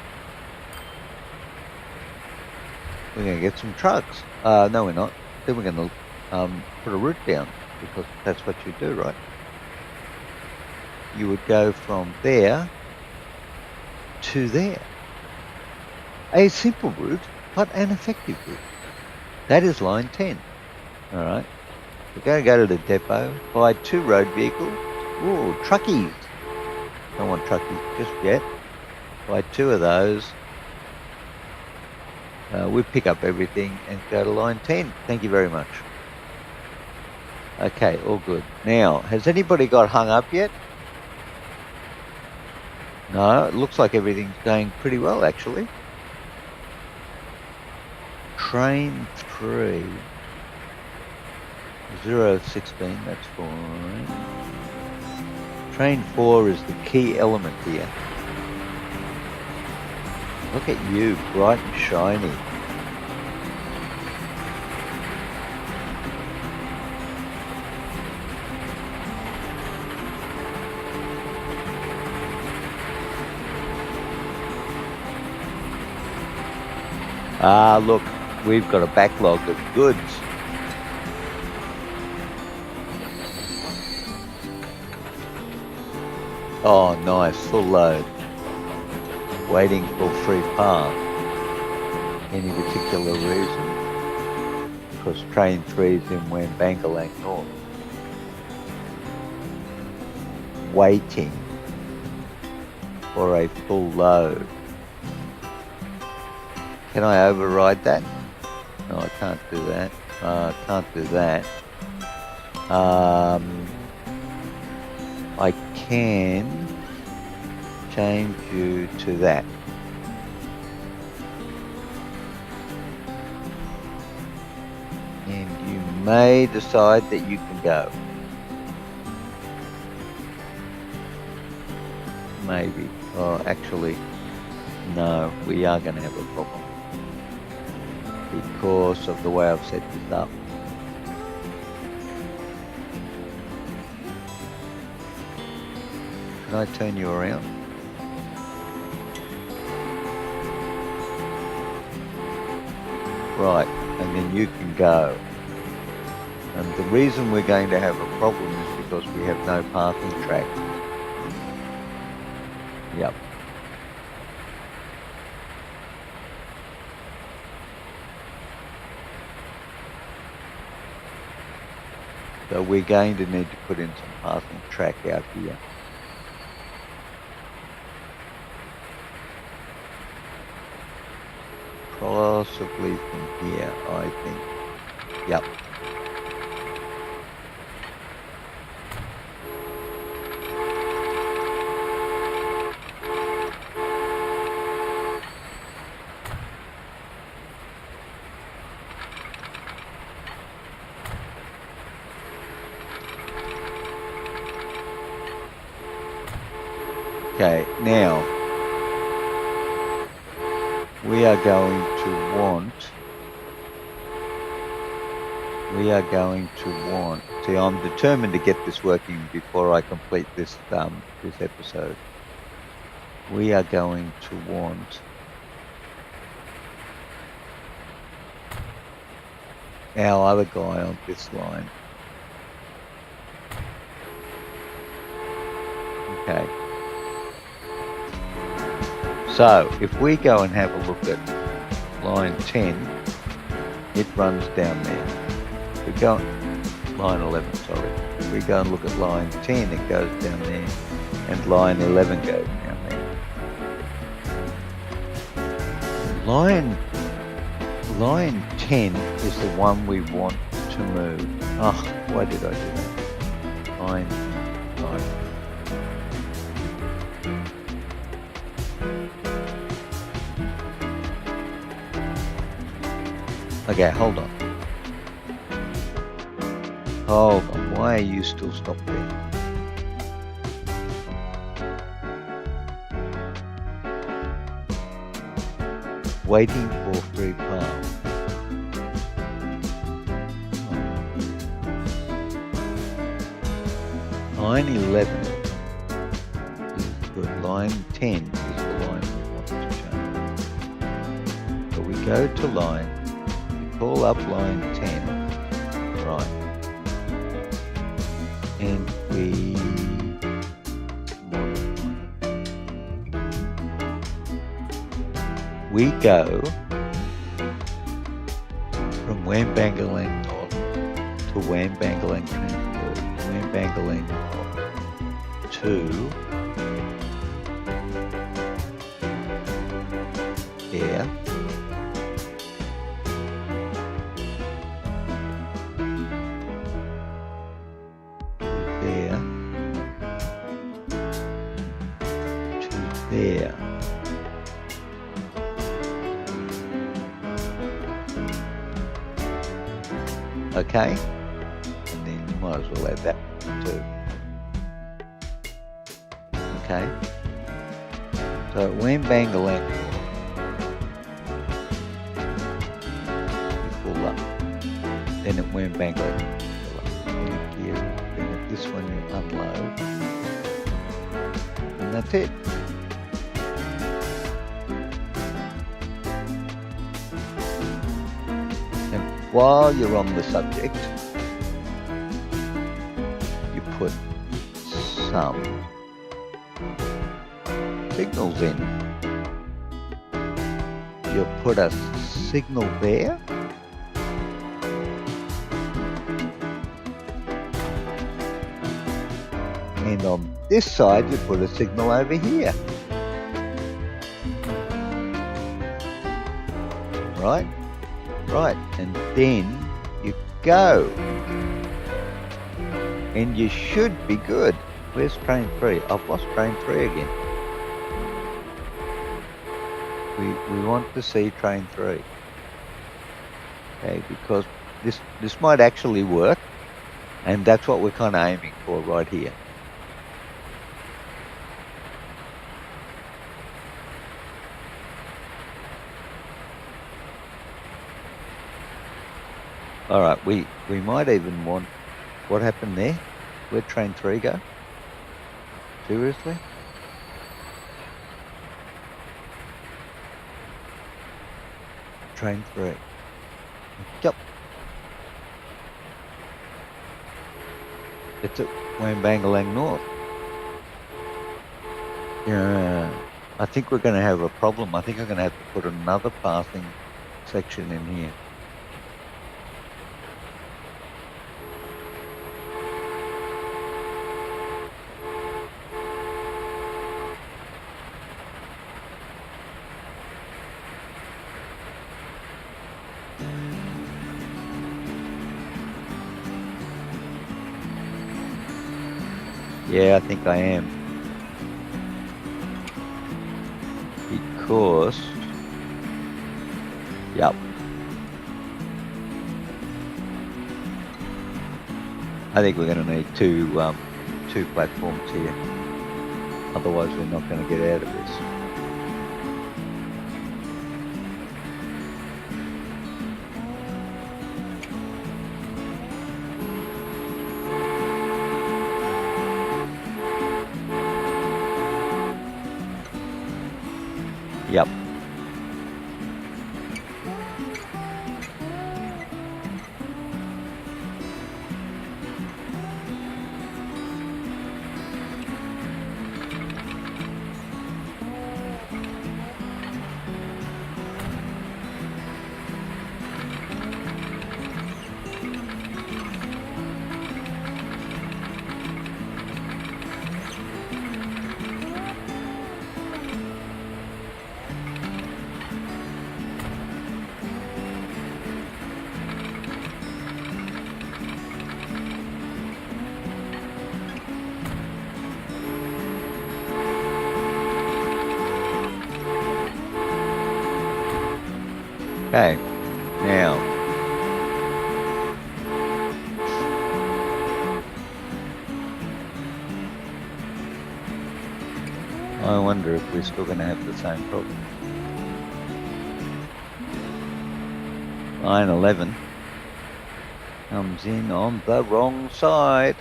A: we're going to get some trucks. No, we're not. Then we're going to put a route down, because that's what you do, right? You would go from there to there. A simple route, but an effective route. That is line 10. All right. We're going to go to the depot, buy 2 road vehicles. Ooh, truckies. Don't want truckies just yet. Buy 2 of those. We pick up everything and go to line 10. Thank you very much. Okay, all good. Now, has anybody got hung up yet? No, it looks like everything's going pretty well, actually. Train 3. 016, that's fine. Train 4 is the key element here. Look at you, bright and shiny. Ah, look, we've got a backlog of goods. Oh, nice, full load. Waiting for free pass. Any particular reason? Because train 3 is in Wambangalang North. Waiting for a full load. Can I override that? No, I can't do that. Can't do that. I can change you to that. And you may decide that you can go. Maybe. Oh, actually, no, we are going to have a problem because of the way I've set this up. Can I turn you around? Right, and then you can go. And the reason we're going to have a problem is because we have no parking track. Yep. So we're going to need to put in some parking track out here. Possibly from here, I think. Yep. Okay, now we are going to want, see, I'm determined to get this working before I complete this this episode. We are going to want our other guy on this line. Okay. So if we go and have a look at line 10, it runs down there. We go line 11, sorry. If we go and look at line 10, it goes down there, and line 11 goes down there. Line 10 is the one we want to move. Oh, why did I do that? Line 5. Okay, hold on. Hold on, why are you still stopped there? Waiting for free pass. Line 11 is good. Line 10 is the line we want to change. So we go to line, we call up line 10, right, and we go from Wambangalang North to Wambangalang Transport, Wambangalang North to there, to there. Okay, and then you might as well add that one too. Okay, so Wambangalang we pull up, then at Wambangalang pull up, then at this one you unload, and that's it. while you're on the subject, you put some signals in. You put a signal there. And on this side, you put a signal over here. Right? Right. And then you go. And you should be good. Where's train 3? I've lost train 3 again. We want to see train 3. Okay, because this might actually work. And that's what we're kind of aiming for right here. All right, we might even want... What happened there? Where'd train 3 go? Seriously? Train 3. Yep. It's at Wambangalang North. Yeah, I think we're going to have a problem. I think I'm going to have to put another passing section in here. Yeah, I think I am. Because... Yep. I think we're going to need two platforms here. Otherwise we're not going to get out of this. Yep. Okay, now I wonder if we're still going to have the same problem. Line 11 comes in on the wrong side.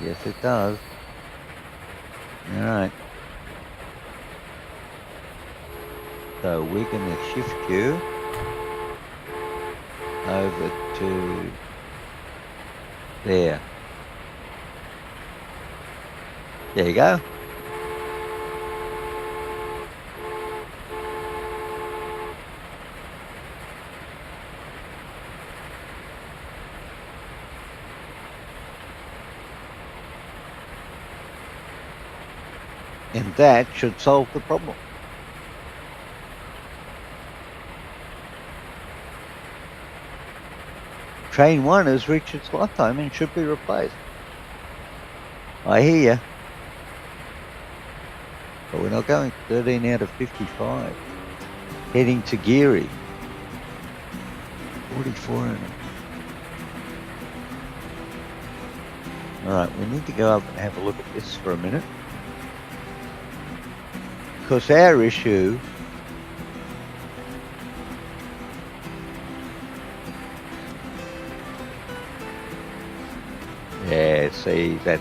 A: Yes, it does. All right. So we're going to shift you over to there. There you go. And that should solve the problem. Train 1 has reached its lifetime and should be replaced. I hear you. But we're not going. 13 out of 55. Heading to Geary. 44 in it. Alright, we need to go up and have a look at this for a minute. Because our issue yeah, see that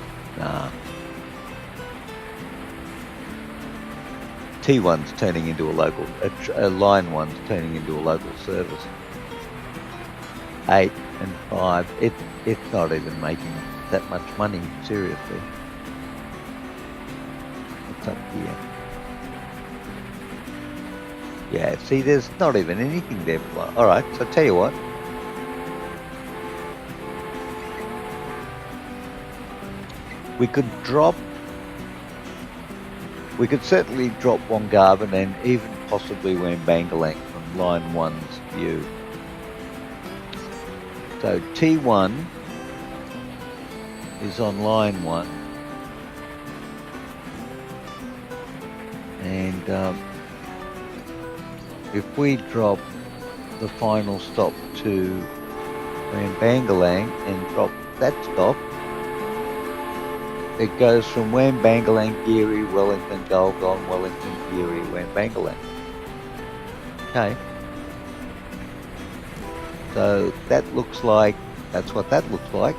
A: T1's turning into a local, line 1's turning into a local service. 8 and 5. It's not even making that much money, seriously. What's up here? Yeah, see, there's not even anything there. All right, so I'll tell you what. We could certainly drop Wongarvan and even possibly Wambangalang from line 1's view. So T1 is on line 1. And if we drop the final stop to Wambangalang and drop that stop, it goes from Wambangalang, Geary, Wellington, Gulgong, Wellington, Geary, Wambangalang. Okay. So that looks like, that's what that looks like.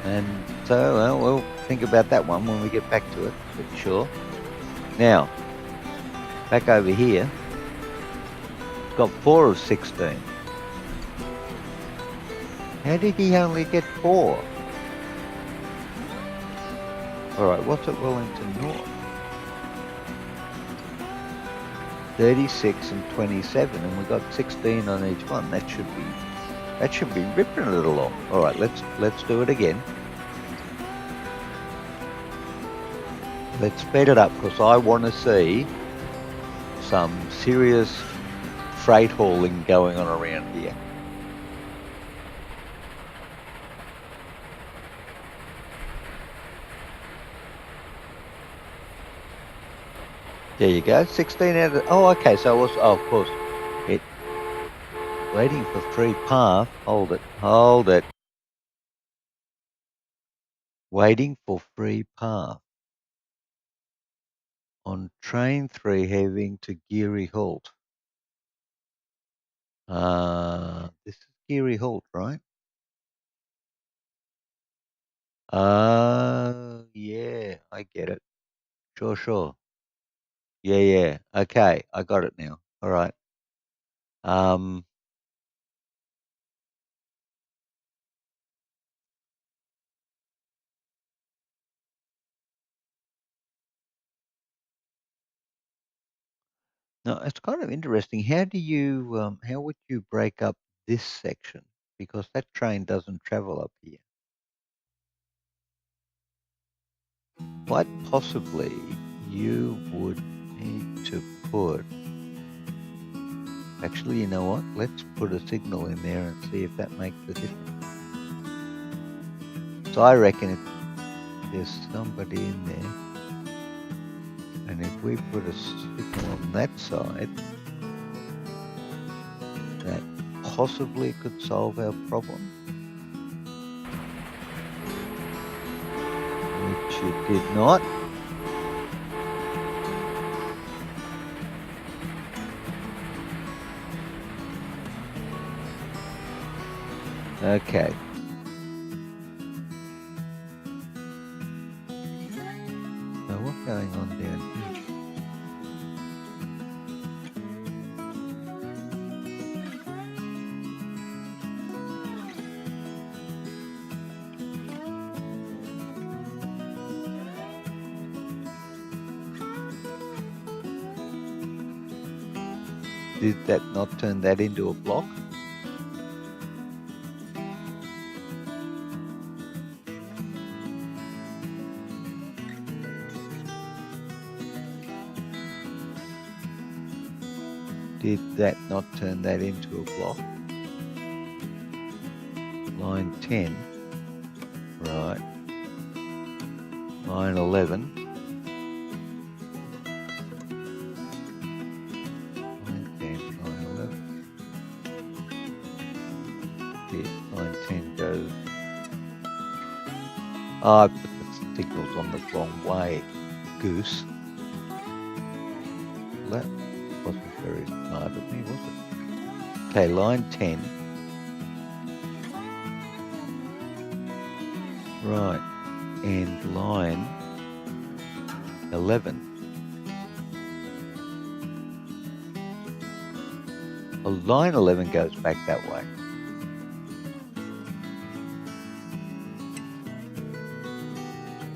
A: And so, well, we'll think about that one when we get back to it, for sure. Now, back over here, it's got 4 of 16. How did he only get 4? Alright, what's at Wellington North? 36 and 27, and we got 16 on each one. That should be ripping it along. Alright, let's do it again. Let's speed it up because I want to see some serious freight hauling going on around here. There you go, 16 out of, oh, okay, so it was, oh, of course, it, waiting for free path, hold it. Waiting for free path on train 3 heading to Geary Halt. This is Geary Halt, right? Yeah, I get it. Sure. Yeah. Okay, I got it now. All right. Now it's kind of interesting. How would you break up this section? Because that train doesn't travel up here. Quite possibly you would need to put, actually, you know what? Let's put a signal in there and see if that makes a difference. So I reckon if there's somebody in there, and if we put a signal on that side, that possibly could solve our problem. Which it did not. Okay. So what's going on down here? Did that not turn that into a block? Did that not turn that into a block? Line 10, right. Line 11. Line 10, line 11. Yeah, line 10 goes. Oh, I put the signals on the wrong way, goose. That wasn't very smart of me, was it? Okay, line 10. Right, and line 11. Well, line 11 goes back that way.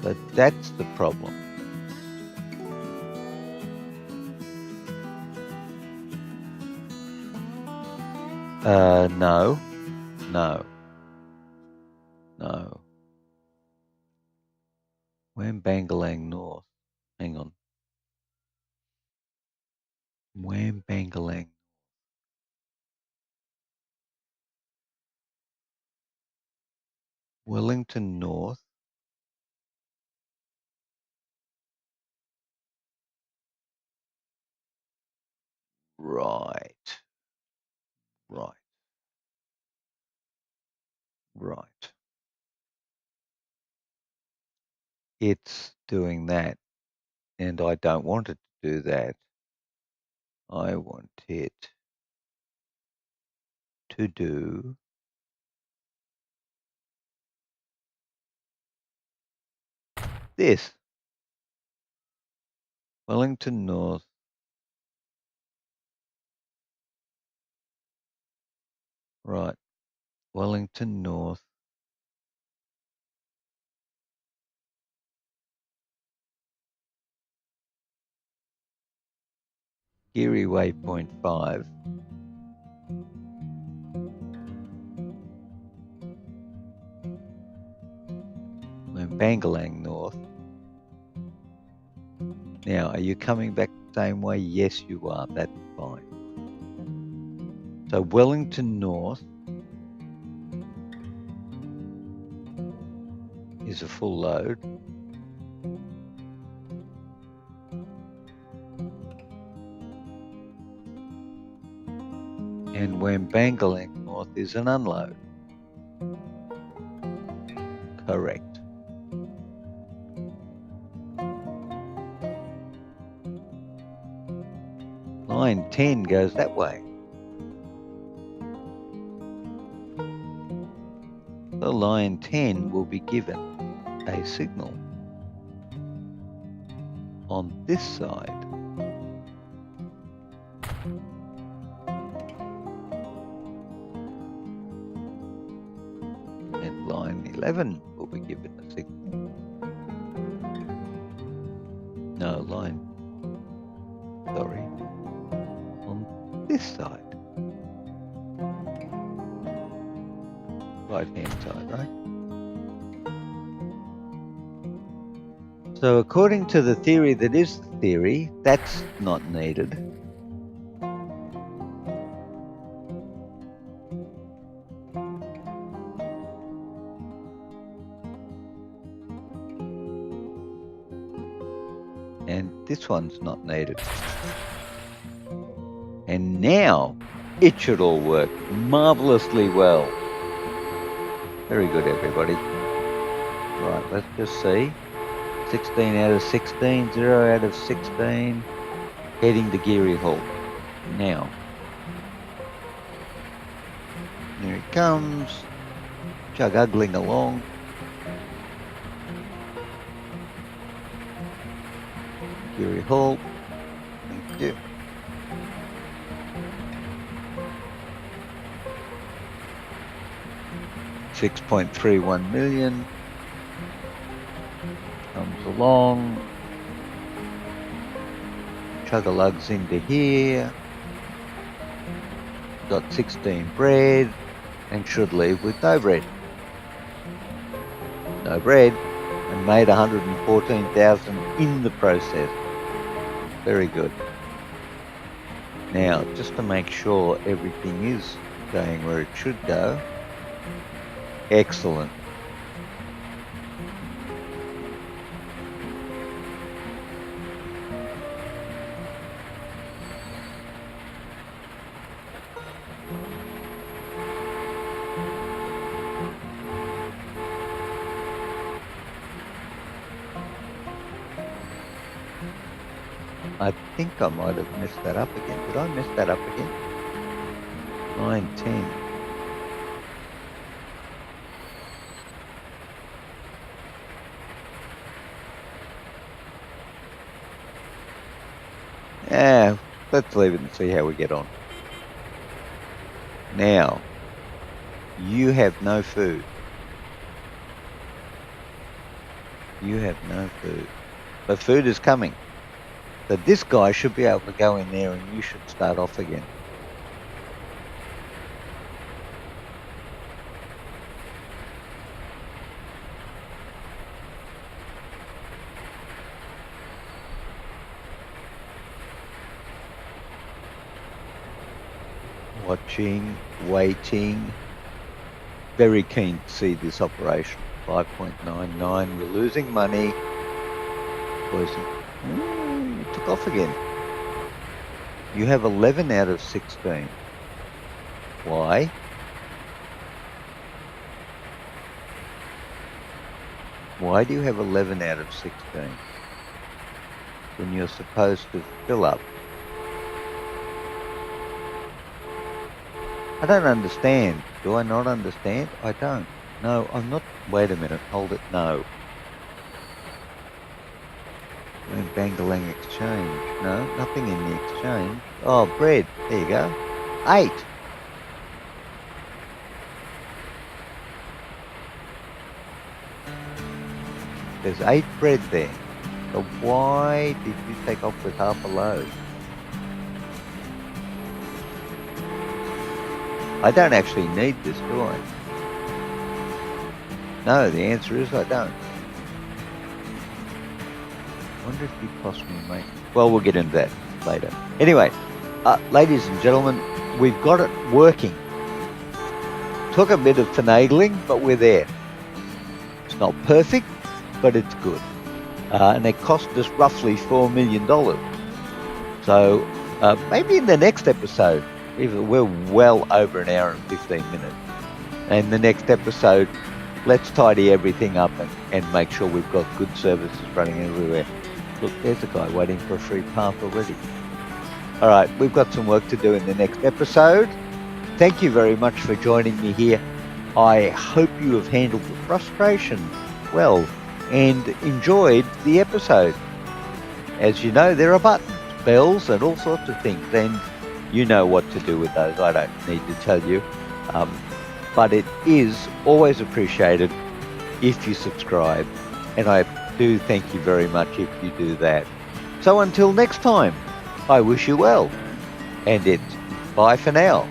A: But that's the problem. No. Wambangalang North. Hang on. Wambangalang. Wellington North. Right. It's doing that. And I don't want it to do that. I want it to do this. Wellington North. Right. Wellington North. Geary waypoint 5. Wambangalang North. Now, are you coming back the same way? Yes, you are. That's fine. So Wellington North is a full load. And Wambangalang North is an unload. Correct. Line 10 goes that way. So line 10 will be given a signal on this side. And line 11 will be given a signal. No, on this side. Right-hand side, right? So according to the theory that is the theory, that's not needed. And this one's not needed. And now it should all work marvelously well. Very good, everybody. Right, let's just see. 16 out of 16, 0 out of 16, heading to Geary Hall. Now, here it comes, chug-uggling along. Geary Hall, thank you. $6.31 million. Comes along, chug-a-lugs into here, got 16 bread, and should leave with no bread. No bread, and made 114,000 in the process. Very good. Now, just to make sure everything is going where it should go. Excellent. I think I might have messed that up again. Did I mess that up again? Line 10. Yeah, let's leave it and see how we get on. Now, you have no food. You have no food. But food is coming. So this guy should be able to go in there and you should start off again. Watching, waiting. Very keen to see this operation. 5.99. We're losing money. It took off again. You have 11 out of 16. Why? Why do you have 11 out of 16 when you're supposed to fill up? I don't understand. Do I not understand? I don't. No, I'm not. Wait a minute. Hold it. No. We're in Bangalang Exchange. No, nothing in the exchange. Oh, bread. There you go. 8. There's 8 bread there. So why did you take off with half a load? I don't actually need this, do I? No, the answer is I don't. I wonder if you cost me, mate. Well, we'll get into that later. Anyway, ladies and gentlemen, we've got it working. Took a bit of finagling, but we're there. It's not perfect, but it's good. And it cost us roughly $4 million. So maybe in the next episode, we're well over an hour and 15 minutes. And the next episode, let's tidy everything up and make sure we've got good services running everywhere. Look, there's a guy waiting for a free path already. All right, we've got some work to do in the next episode. Thank you very much for joining me here. I hope you have handled the frustration well and enjoyed the episode. As you know, there are buttons, bells, and all sorts of things, and you know what to do with those. I don't need to tell you. But it is always appreciated if you subscribe, and I do thank you very much if you do that. So until next time, I wish you well, and it's bye for now.